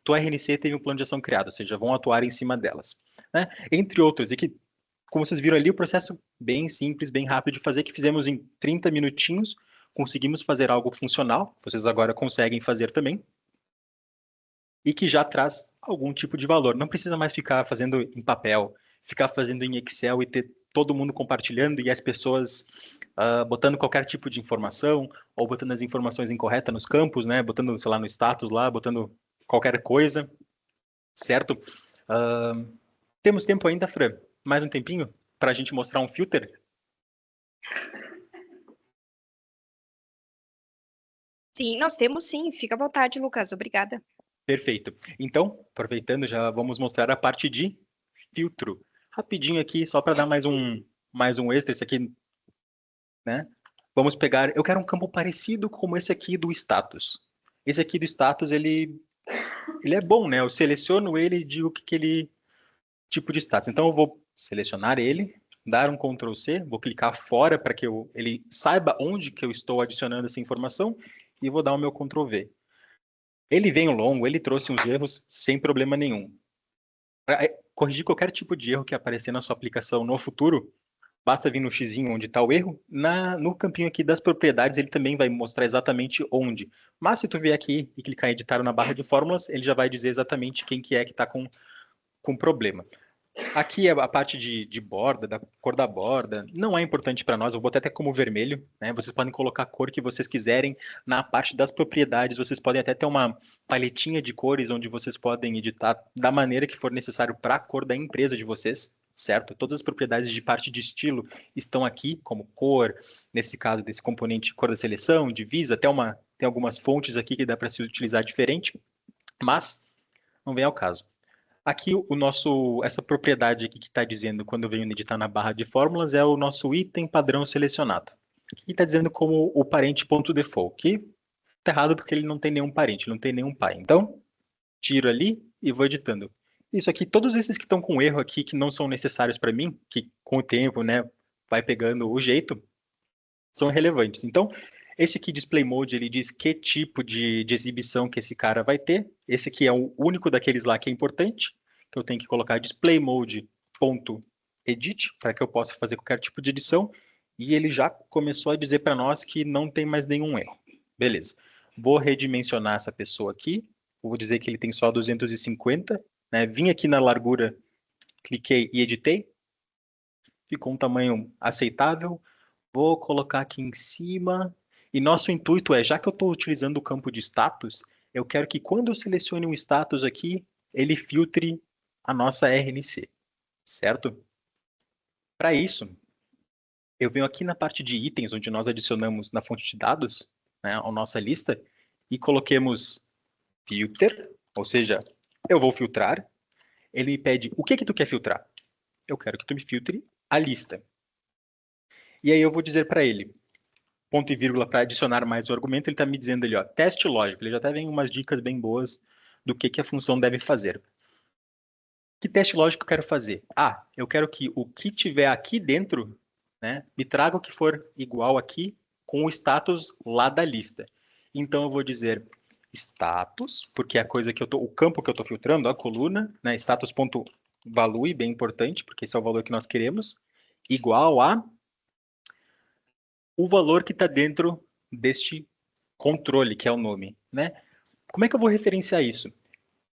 tua RNC teve um plano de ação criado, ou seja, vão atuar em cima delas, né, entre outros, e que, como vocês viram ali, o processo bem simples, bem rápido de fazer, que fizemos em 30 minutinhos, conseguimos fazer algo funcional, vocês agora conseguem fazer também. e que já traz algum tipo de valor. Não precisa mais ficar fazendo em papel, ficar fazendo em Excel e ter todo mundo compartilhando e as pessoas botando qualquer tipo de informação ou botando as informações incorretas nos campos, né? Botando, sei lá, no status lá, botando qualquer coisa, certo? Temos tempo ainda, Fran? Mais um tempinho para a gente mostrar um filter? Sim, nós temos sim. Fica à vontade, Lucas. Obrigada. Perfeito. Então, aproveitando, já vamos mostrar a parte de filtro. Rapidinho aqui, só para dar mais um extra, esse aqui, né? Vamos pegar, eu quero um campo parecido como esse aqui do status. Esse aqui do status, ele é bom, né? Eu seleciono ele e digo que ele tipo de status. Então eu vou selecionar ele, dar um Ctrl C, vou clicar fora para que ele saiba onde que eu estou adicionando essa informação e vou dar o meu Ctrl V. Ele veio longo, ele trouxe uns erros sem problema nenhum. Para corrigir qualquer tipo de erro que aparecer na sua aplicação no futuro, basta vir no xizinho onde está o erro. No campinho aqui das propriedades, ele também vai mostrar exatamente onde. Mas se tu vier aqui e clicar em editar na barra de fórmulas, ele já vai dizer exatamente quem que é que está com problema. Aqui a parte de borda, da cor da borda, não é importante para nós. Eu vou botar até como vermelho, né? Vocês podem colocar a cor que vocês quiserem. Na parte das propriedades, vocês podem até ter uma paletinha de cores onde vocês podem editar da maneira que for necessário para a cor da empresa de vocês, certo? Todas as propriedades de parte de estilo estão aqui, como cor, nesse caso desse componente cor da seleção, divisa, tem algumas fontes aqui que dá para se utilizar diferente, mas não vem ao caso. Aqui essa propriedade aqui que está dizendo quando eu venho editar na barra de fórmulas é o nosso item padrão selecionado. Aqui está dizendo como o parente.default, que está errado porque ele não tem nenhum parente, não tem nenhum pai. Então, tiro ali e vou editando. Isso aqui, todos esses que estão com erro aqui, que não são necessários para mim, que com o tempo, né, vai pegando o jeito, são relevantes. Então, esse aqui, Display Mode, ele diz que tipo de exibição que esse cara vai ter. Esse aqui é o único daqueles lá que é importante, que eu tenho que colocar Display Mode.edit, para que eu possa fazer qualquer tipo de edição. E ele já começou a dizer para nós que não tem mais nenhum erro. Beleza. Vou redimensionar essa pessoa aqui. Vou dizer que ele tem só 250. Né? Vim aqui na largura, cliquei e editei. Ficou um tamanho aceitável. Vou colocar aqui em cima. E nosso intuito é, já que eu estou utilizando o campo de status, eu quero que quando eu selecione um status aqui, ele filtre a nossa RNC, certo? Para isso, eu venho aqui na parte de itens, onde nós adicionamos na fonte de dados, né, a nossa lista, e coloquemos filter, ou seja, eu vou filtrar. Ele me pede, o que tu quer filtrar? Eu quero que tu me filtre a lista. E aí eu vou dizer para ele, ponto e vírgula para adicionar mais o argumento, ele está me dizendo ali, ó, teste lógico. Ele já até vem umas dicas bem boas do que a função deve fazer. Que teste lógico eu quero fazer? Eu quero que o que tiver aqui dentro, né, me traga o que for igual aqui com o status lá da lista. Então eu vou dizer status, porque é a coisa que o campo que eu estou filtrando, a coluna, né, status.value, bem importante, porque esse é o valor que nós queremos, igual a o valor que está dentro deste controle, que é o nome, né? Como é que eu vou referenciar isso?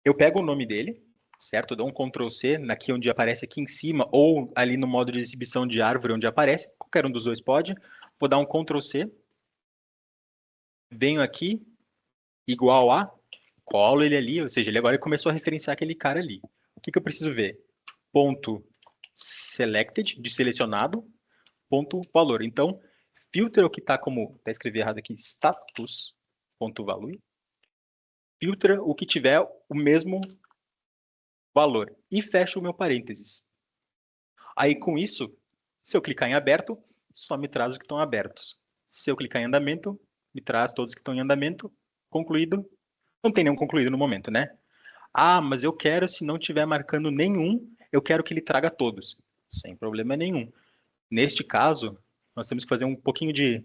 Eu pego o nome dele, certo? Eu dou um Ctrl C aqui onde aparece aqui em cima, ou ali no modo de exibição de árvore onde aparece, qualquer um dos dois pode. Vou dar um Ctrl C, venho aqui, igual a, colo ele ali, ou seja, ele agora começou a referenciar aquele cara ali. O que eu preciso ver? Ponto selected, de selecionado, ponto valor. Então, filtra o que está como, até escrevi errado aqui, status.value, filtra o que tiver o mesmo valor e fecha o meu parênteses. Aí com isso, se eu clicar em aberto, só me traz os que estão abertos. Se eu clicar em andamento, me traz todos que estão em andamento. Concluído. Não tem nenhum concluído no momento, né? Mas eu quero, se não tiver marcando nenhum, eu quero que ele traga todos. Sem problema nenhum. Neste caso, nós temos que fazer um pouquinho de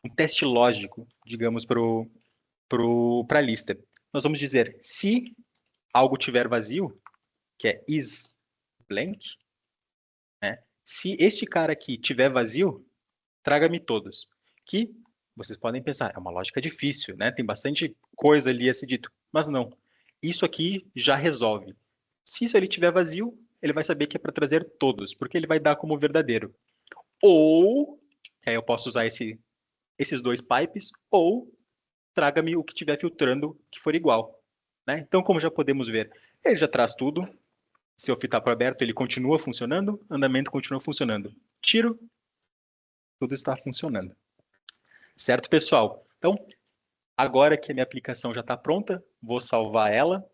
um teste lógico, digamos, para a lista. Nós vamos dizer, se algo tiver vazio, que é is blank, né? Se este cara aqui tiver vazio, traga-me todos. Que vocês podem pensar, é uma lógica difícil, né? Tem bastante coisa ali a ser dito, mas não. isso aqui já resolve. Se isso ele tiver vazio, ele vai saber que é para trazer todos, porque ele vai dar como verdadeiro. Ou, aí eu posso usar esses dois pipes, ou traga-me o que estiver filtrando que for igual. Né? Então, como já podemos ver, ele já traz tudo. Se eu fitar para aberto, ele continua funcionando, andamento continua funcionando. Tiro, tudo está funcionando. Certo, pessoal? Então, agora que a minha aplicação já está pronta, vou salvar ela,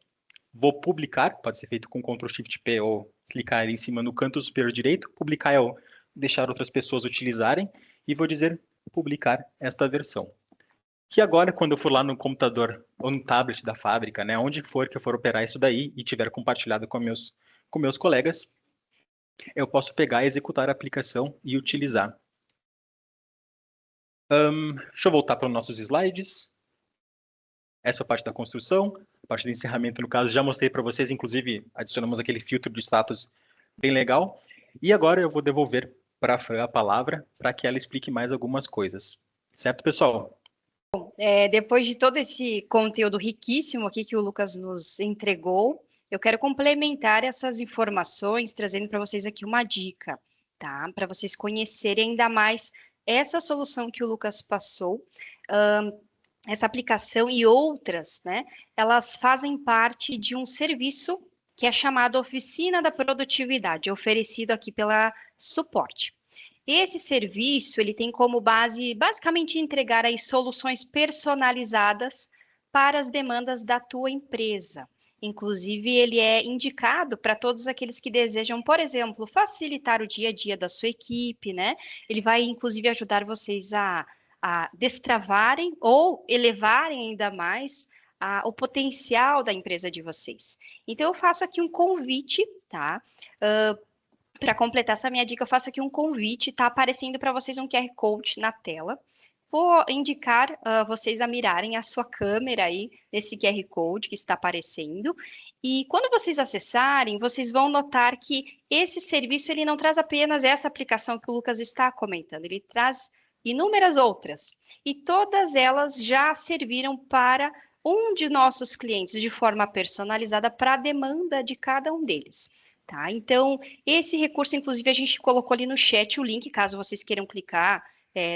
vou publicar, pode ser feito com Ctrl Shift P ou clicar ali em cima no canto superior direito, publicar é o deixar outras pessoas utilizarem, e vou dizer publicar esta versão. Que agora, quando eu for lá no computador ou no tablet da fábrica, né, onde for que eu for operar isso daí e tiver compartilhado com meus colegas, eu posso pegar, executar a aplicação e utilizar. Deixa eu voltar para os nossos slides. Essa é a parte da construção, a parte do encerramento, no caso, já mostrei para vocês, inclusive adicionamos aquele filtro de status bem legal. E agora eu vou devolver para a Fran a palavra para que ela explique mais algumas coisas. Certo, pessoal? Depois de todo esse conteúdo riquíssimo aqui que o Lucas nos entregou, eu quero complementar essas informações, trazendo para vocês aqui uma dica, tá? Para vocês conhecerem ainda mais essa solução que o Lucas passou. Essa aplicação e outras, né? Elas fazem parte de um serviço que é chamado Oficina da Produtividade, oferecido aqui pela Suporte. Esse serviço, ele tem como base, basicamente, entregar aí soluções personalizadas para as demandas da tua empresa. Inclusive, ele é indicado para todos aqueles que desejam, por exemplo, facilitar o dia a dia da sua equipe, né? Ele vai, inclusive, ajudar vocês a destravarem ou elevarem ainda mais o potencial da empresa de vocês. Então, eu faço aqui um convite, tá? Para completar essa minha dica, eu faço aqui um convite, está aparecendo para vocês um QR Code na tela. Vou indicar vocês a mirarem a sua câmera aí nesse QR Code que está aparecendo. E quando vocês acessarem, vocês vão notar que esse serviço ele não traz apenas essa aplicação que o Lucas está comentando, ele traz inúmeras outras. E todas elas já serviram para um de nossos clientes de forma personalizada para a demanda de cada um deles. Tá? Então, esse recurso, inclusive, a gente colocou ali no chat o link, caso vocês queiram clicar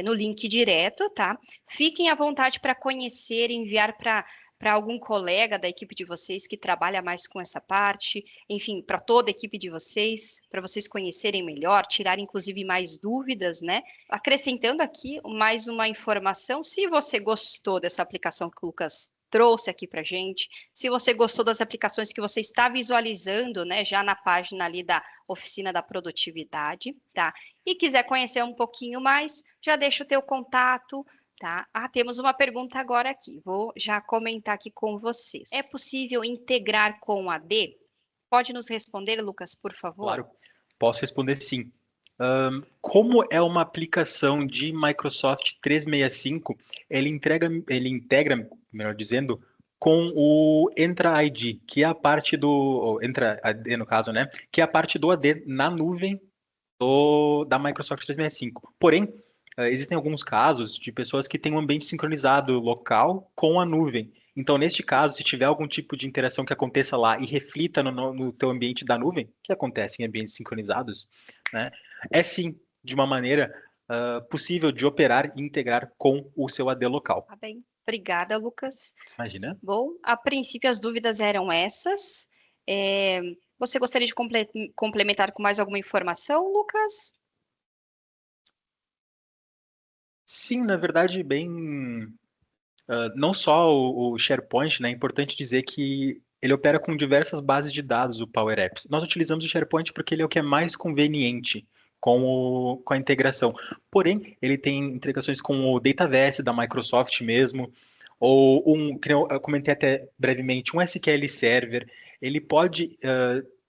no link direto, tá? Fiquem à vontade para conhecer, enviar para algum colega da equipe de vocês que trabalha mais com essa parte, enfim, para toda a equipe de vocês, para vocês conhecerem melhor, tirar inclusive mais dúvidas, né? Acrescentando aqui mais uma informação, se você gostou dessa aplicação que o Lucas trouxe aqui para gente, se você gostou das aplicações que você está visualizando, né, já na página ali da Oficina da Produtividade, tá? E quiser conhecer um pouquinho mais, já deixa o teu contato, tá? Temos uma pergunta agora aqui, vou já comentar aqui com vocês. É possível integrar com o AD? Pode nos responder, Lucas, por favor? Claro, posso responder sim. Como é uma aplicação de Microsoft 365, ele integra, melhor dizendo, com o Entra ID, que é a parte do Entra AD no caso, né? Que é a parte do AD na nuvem da Microsoft 365. Porém, existem alguns casos de pessoas que têm um ambiente sincronizado local com a nuvem. Então, neste caso, se tiver algum tipo de interação que aconteça lá e reflita no teu ambiente da nuvem, que acontece em ambientes sincronizados, né, é sim, de uma maneira possível de operar e integrar com o seu AD local. Tá bem. Obrigada, Lucas. Imagina. Bom, a princípio as dúvidas eram essas. Você gostaria de complementar com mais alguma informação, Lucas? Sim, na verdade, bem... não só o SharePoint, né? É importante dizer que ele opera com diversas bases de dados, o Power Apps. Nós utilizamos o SharePoint porque ele é o que é mais conveniente com a integração. Porém, ele tem integrações com o Dataverse da Microsoft mesmo, ou que eu comentei até brevemente, um SQL Server. Ele pode,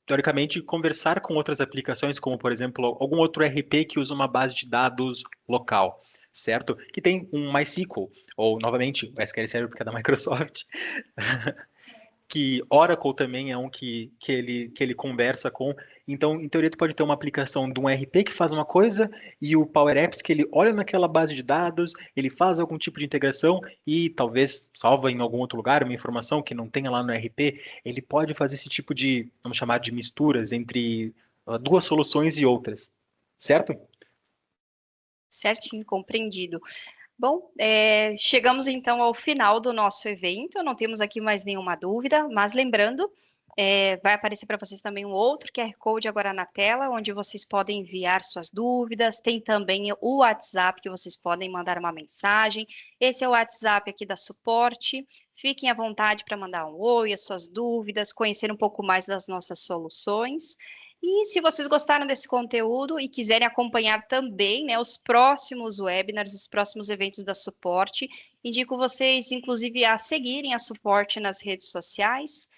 teoricamente, conversar com outras aplicações, como, por exemplo, algum outro ERP que usa uma base de dados local, certo? Que tem um MySQL, ou, novamente, o SQL Server porque é da Microsoft. que Oracle também é um que ele conversa com. Então, em teoria, tu pode ter uma aplicação de um RP que faz uma coisa e o Power Apps que ele olha naquela base de dados, ele faz algum tipo de integração e talvez salva em algum outro lugar uma informação que não tenha lá no RP. Ele pode fazer esse tipo de, vamos chamar de misturas entre duas soluções e outras, certo? Certinho, compreendido. Bom, chegamos então ao final do nosso evento, não temos aqui mais nenhuma dúvida, mas lembrando, vai aparecer para vocês também um outro QR Code agora na tela, onde vocês podem enviar suas dúvidas, tem também o WhatsApp que vocês podem mandar uma mensagem, esse é o WhatsApp aqui da Suporte, fiquem à vontade para mandar um oi, as suas dúvidas, conhecer um pouco mais das nossas soluções. E se vocês gostaram desse conteúdo e quiserem acompanhar também, né, os próximos webinars, os próximos eventos da Suporte, indico vocês, inclusive, a seguirem a Suporte nas redes sociais.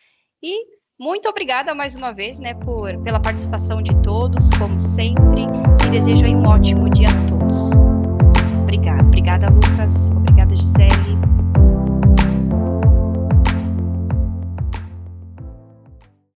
E muito obrigada mais uma vez, né, pela participação de todos, como sempre, e desejo aí um ótimo dia a todos. Obrigada, Lucas.